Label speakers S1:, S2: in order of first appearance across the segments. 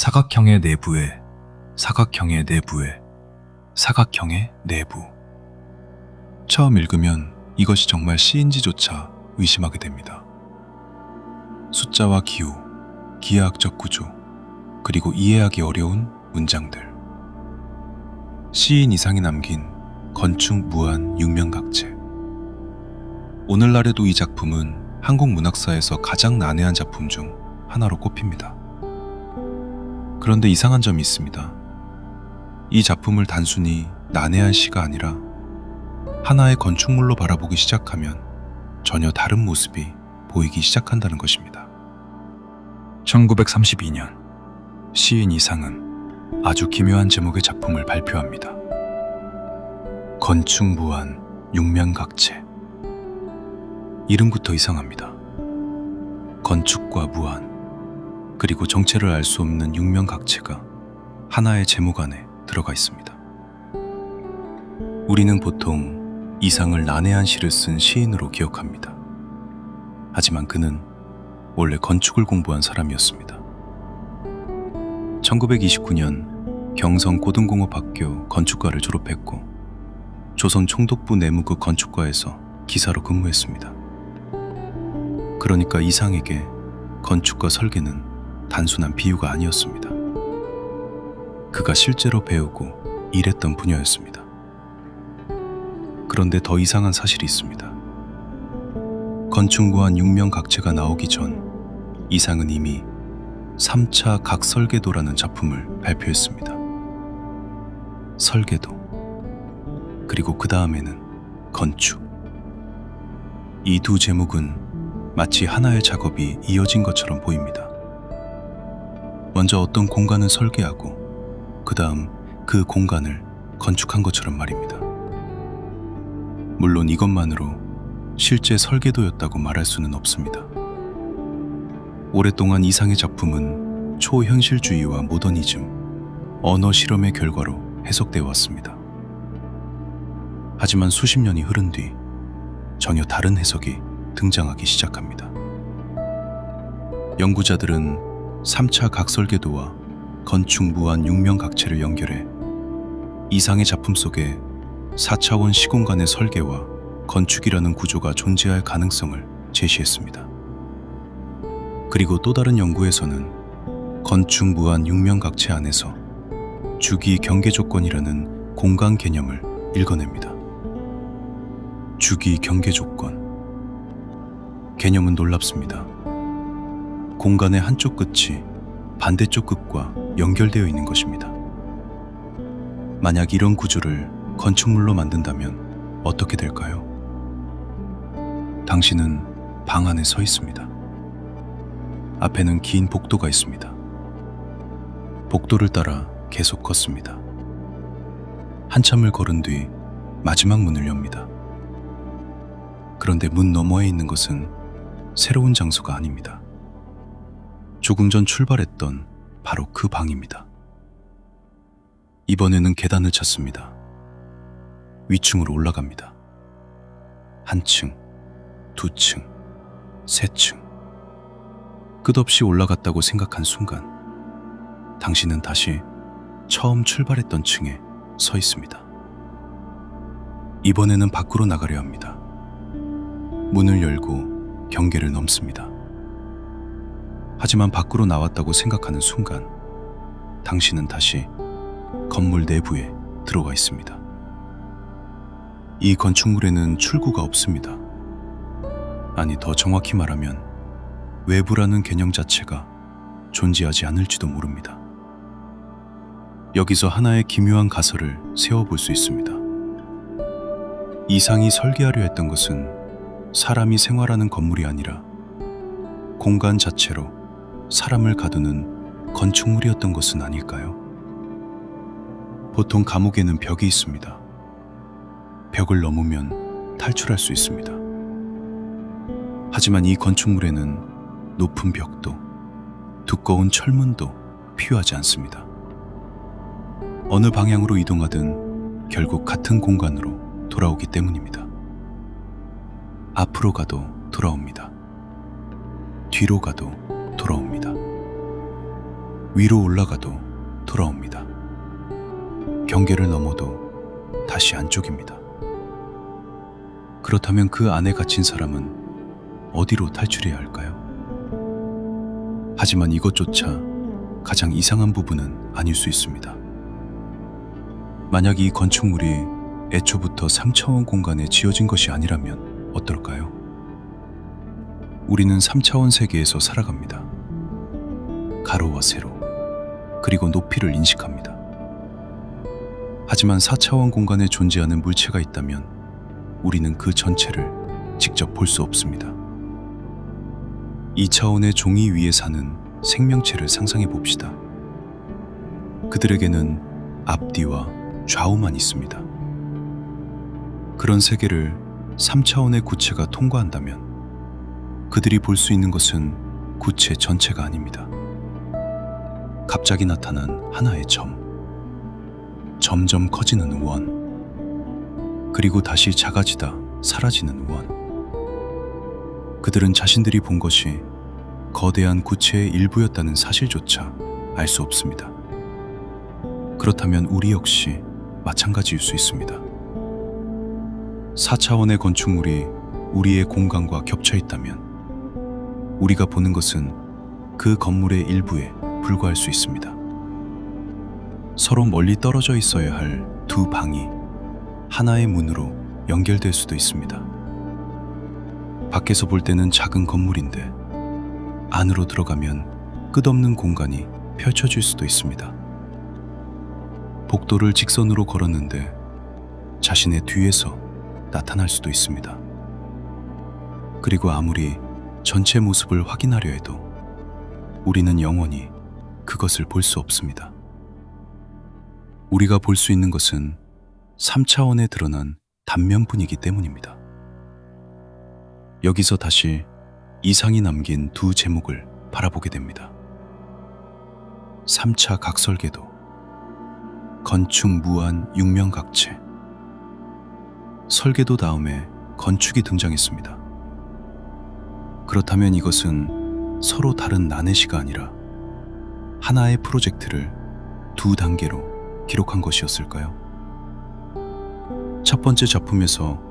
S1: 사각형의 내부에, 사각형의 내부에, 사각형의 내부. 처음 읽으면 이것이 정말 시인지조차 의심하게 됩니다. 숫자와 기호, 기하학적 구조, 그리고 이해하기 어려운 문장들. 시인 이상이 남긴 건축 무한 육면각체. 오늘날에도 이 작품은 한국 문학사에서 가장 난해한 작품 중 하나로 꼽힙니다. 그런데 이상한 점이 있습니다. 이 작품을 단순히 난해한 시가 아니라 하나의 건축물로 바라보기 시작하면 전혀 다른 모습이 보이기 시작한다는 것입니다. 1932년 시인 이상은 아주 기묘한 제목의 작품을 발표합니다. 건축 무한 육면각체. 이름부터 이상합니다. 건축과 무한, 그리고 정체를 알 수 없는 육면각체가 하나의 제목 안에 들어가 있습니다. 우리는 보통 이상을 난해한 시를 쓴 시인으로 기억합니다. 하지만 그는 원래 건축을 공부한 사람이었습니다. 1929년 경성고등공업학교 건축과를 졸업했고 조선 총독부 내무국 건축과에서 기사로 근무했습니다. 그러니까 이상에게 건축과 설계는 단순한 비유가 아니었습니다. 그가 실제로 배우고 일했던 분야였습니다. 그런데 더 이상한 사실이 있습니다. 건축 무한 육면각체가 나오기 전 이상은 이미 3차 각설계도라는 작품을 발표했습니다. 설계도, 그리고 그 다음에는 건축. 이 두 제목은 마치 하나의 작업이 이어진 것처럼 보입니다. 먼저 어떤 공간을 설계하고 그 다음 그 공간을 건축한 것처럼 말입니다. 물론 이것만으로 실제 설계도였다고 말할 수는 없습니다. 오랫동안 이상의 작품은 초현실주의와 모더니즘, 언어 실험의 결과로 해석되어 왔습니다. 하지만 수십 년이 흐른 뒤 전혀 다른 해석이 등장하기 시작합니다. 연구자들은 3차 각설계도와 건축 무한 육면각체를 연결해 이상의 작품 속에 4차원 시공간의 설계와 건축이라는 구조가 존재할 가능성을 제시했습니다. 그리고 또 다른 연구에서는 건축 무한 육면각체 안에서 주기 경계 조건이라는 공간 개념을 읽어냅니다. 주기 경계 조건. 개념은 놀랍습니다. 공간의 한쪽 끝이 반대쪽 끝과 연결되어 있는 것입니다. 만약 이런 구조를 건축물로 만든다면 어떻게 될까요? 당신은 방 안에 서 있습니다. 앞에는 긴 복도가 있습니다. 복도를 따라 계속 걷습니다. 한참을 걸은 뒤 마지막 문을 엽니다. 그런데 문 너머에 있는 것은 새로운 장소가 아닙니다. 조금 전 출발했던 바로 그 방입니다. 이번에는 계단을 찾습니다. 위층으로 올라갑니다. 한 층, 두 층, 세 층. 끝없이 올라갔다고 생각한 순간 당신은 다시 처음 출발했던 층에 서 있습니다. 이번에는 밖으로 나가려 합니다. 문을 열고 경계를 넘습니다. 하지만 밖으로 나왔다고 생각하는 순간 당신은 다시 건물 내부에 들어가 있습니다. 이 건축물에는 출구가 없습니다. 아니, 더 정확히 말하면 외부라는 개념 자체가 존재하지 않을지도 모릅니다. 여기서 하나의 기묘한 가설을 세워볼 수 있습니다. 이상이 설계하려 했던 것은 사람이 생활하는 건물이 아니라 공간 자체로 사람을 가두는 건축물이었던 것은 아닐까요? 보통 감옥에는 벽이 있습니다. 벽을 넘으면 탈출할 수 있습니다. 하지만 이 건축물에는 높은 벽도 두꺼운 철문도 필요하지 않습니다. 어느 방향으로 이동하든 결국 같은 공간으로 돌아오기 때문입니다. 앞으로 가도 돌아옵니다. 뒤로 가도 돌아옵니다. 위로 올라가도 돌아옵니다. 경계를 넘어도 다시 안쪽입니다. 그렇다면 그 안에 갇힌 사람은 어디로 탈출해야 할까요? 하지만 이것조차 가장 이상한 부분은 아닐 수 있습니다. 만약 이 건축물이 애초부터 3차원 공간에 지어진 것이 아니라면 어떨까요? 우리는 3차원 세계에서 살아갑니다. 가로와 세로, 그리고 높이를 인식합니다. 하지만 4차원 공간에 존재하는 물체가 있다면 우리는 그 전체를 직접 볼 수 없습니다. 2차원의 종이 위에 사는 생명체를 상상해 봅시다. 그들에게는 앞뒤와 좌우만 있습니다. 그런 세계를 3차원의 구체가 통과한다면 그들이 볼 수 있는 것은 구체 전체가 아닙니다. 갑자기 나타난 하나의 점, 점점 커지는 원, 그리고 다시 작아지다 사라지는 원. 그들은 자신들이 본 것이 거대한 구체의 일부였다는 사실조차 알 수 없습니다. 그렇다면 우리 역시 마찬가지일 수 있습니다. 4차원의 건축물이 우리의 공간과 겹쳐 있다면 우리가 보는 것은 그 건물의 일부에 불과할 수 있습니다. 서로 멀리 떨어져 있어야 할 두 방이 하나의 문으로 연결될 수도 있습니다. 밖에서 볼 때는 작은 건물인데 안으로 들어가면 끝없는 공간이 펼쳐질 수도 있습니다. 복도를 직선으로 걸었는데 자신의 뒤에서 나타날 수도 있습니다. 그리고 아무리 전체 모습을 확인하려 해도 우리는 영원히 그것을 볼 수 없습니다. 우리가 볼 수 있는 것은 3차원에 드러난 단면뿐이기 때문입니다. 여기서 다시 이상이 남긴 두 제목을 바라보게 됩니다. 3차 각설계도, 건축 무한 육면각체. 설계도 다음에 건축이 등장했습니다. 그렇다면 이것은 서로 다른 나넷이가 아니라 하나의 프로젝트를 두 단계로 기록한 것이었을까요? 첫 번째 작품에서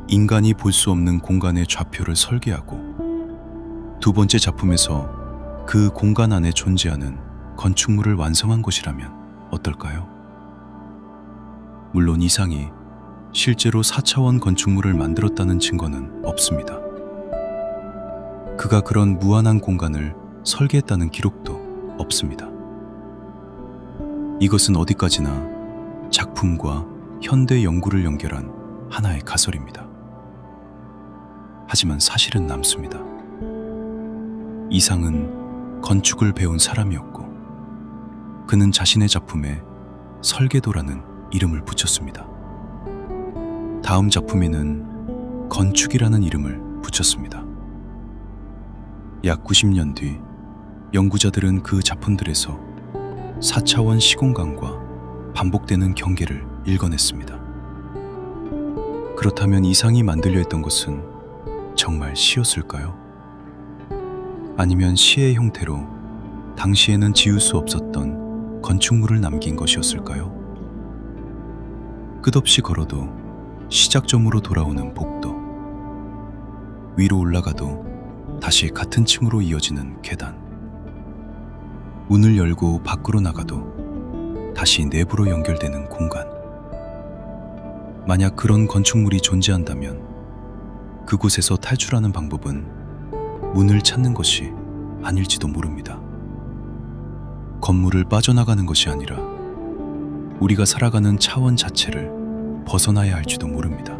S1: 인간이 볼 수 없는 공간의 좌표를 설계하고 두 번째 작품에서 그 공간 안에 존재하는 건축물을 완성한 것이라면 어떨까요? 물론 이상이 실제로 4차원 건축물을 만들었다는 증거는 없습니다. 그가 그런 무한한 공간을 설계했다는 기록도 없습니다. 이것은 어디까지나 작품과 현대 연구를 연결한 하나의 가설입니다. 하지만 사실은 남습니다. 이상은 건축을 배운 사람이었고 그는 자신의 작품에 설계도라는 이름을 붙였습니다. 다음 작품에는 건축이라는 이름을 붙였습니다. 약 90년 뒤 연구자들은 그 작품들에서 4차원 시공간과 반복되는 경계를 읽어냈습니다. 그렇다면 이상이 만들려 했던 것은 정말 시였을까요? 아니면 시의 형태로 당시에는 지울 수 없었던 건축물을 남긴 것이었을까요? 끝없이 걸어도 시작점으로 돌아오는 복도, 위로 올라가도 다시 같은 층으로 이어지는 계단, 문을 열고 밖으로 나가도 다시 내부로 연결되는 공간. 만약 그런 건축물이 존재한다면 그곳에서 탈출하는 방법은 문을 찾는 것이 아닐지도 모릅니다. 건물을 빠져나가는 것이 아니라 우리가 살아가는 차원 자체를 벗어나야 할지도 모릅니다.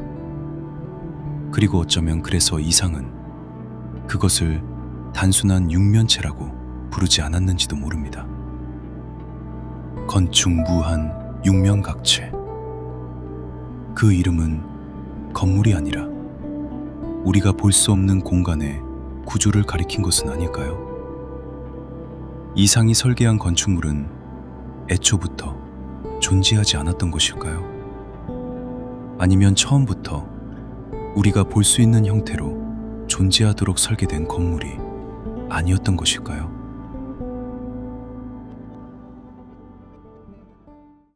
S1: 그리고 어쩌면 그래서 이상은 그것을 단순한 육면체라고 부르지 않았는지도 모릅니다. 건축 무한 육면각체. 그 이름은 건물이 아니라 우리가 볼 수 없는 공간의 구조를 가리킨 것은 아닐까요? 이상이 설계한 건축물은 애초부터 존재하지 않았던 것일까요? 아니면 처음부터 우리가 볼 수 있는 형태로 존재하도록 설계된 건물이 아니었던 것일까요?